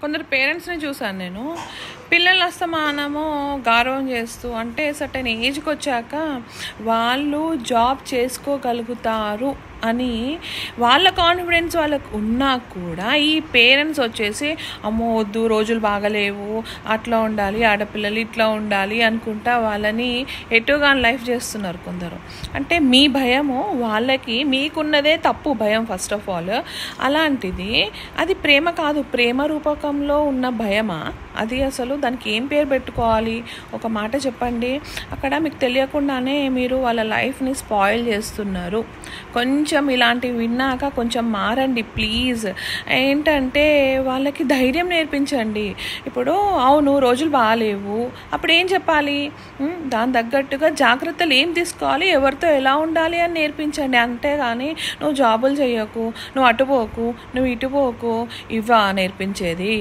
కొందరు పేరెంట్స్ని చూసాను నేను. పిల్లలు అస్తమానము గారవం చేస్తూ, అంటే సర్టెన్ ఏజ్కి వచ్చాక వాళ్ళు జాబ్ చేసుకోగలుగుతారు అని వాళ్ళ కాన్ఫిడెన్స్ వాళ్ళకు ఉన్నా కూడా ఈ పేరెంట్స్ వచ్చేసి అమ్మో వద్దు, రోజులు బాగలేవు, అట్లా ఉండాలి, ఆడపిల్లలు ఇట్లా ఉండాలి అనుకుంటా వాళ్ళని ఎటుగా లైఫ్ చేస్తున్నారు కొందరు. అంటే మీ భయము వాళ్ళకి, మీకున్నదే తప్పు భయం ఫస్ట్ ఆఫ్ ఆల్. అలాంటిది అది ప్రేమ కాదు, ప్రేమ రూపకంలో ఉన్న భయమా అది? అసలు దానికి ఏం పేరు పెట్టుకోవాలి? ఒక మాట చెప్పండి. అక్కడ మీకు తెలియకుండానే మీరు వాళ్ళ లైఫ్ని స్పాయిల్ చేస్తున్నారు. కొంచెం ఇలాంటివి విన్నాక కొంచెం మారండి ప్లీజ్. ఏంటంటే వాళ్ళకి ధైర్యం నేర్పించండి. ఇప్పుడు అవును రోజులు బాగాలేవు, అప్పుడు ఏం చెప్పాలి? దాని తగ్గట్టుగా జాగ్రత్తలు ఏం తీసుకోవాలి, ఎవరితో ఎలా ఉండాలి అని నేర్పించండి. అంతేగాని నువ్వు జాబులు చేయకు, నువ్వు అటుపోకు, నువ్వు ఇటుపోకు, ఇవా నేర్పించేది?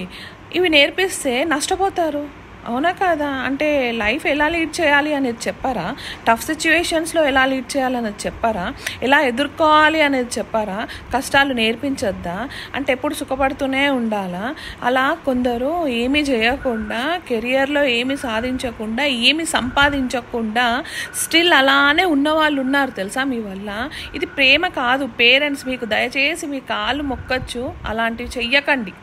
ఇవి నేర్పిస్తే నష్టపోతారు, అవునా కాదా? అంటే లైఫ్ ఎలా లీడ్ చేయాలి అనేది చెప్పారా? టఫ్ సిచ్యువేషన్స్లో ఎలా లీడ్ చేయాలనేది చెప్పారా? ఎలా ఎదుర్కోవాలి అనేది చెప్పారా? కష్టాలు నేర్పించొద్దా? అంటే ఎప్పుడు సుఖపడుతూనే ఉండాలా? అలా కొందరు ఏమీ చేయకుండా, కెరియర్లో ఏమీ సాధించకుండా, ఏమీ సంపాదించకుండా స్టిల్ అలానే ఉన్నవాళ్ళు ఉన్నారు తెలుసా మీ వల్ల. ఇది ప్రేమ కాదు. పేరెంట్స్ మీకు దయచేసి మీ కాళ్ళు మొక్కచ్చు, అలాంటివి చెయ్యకండి.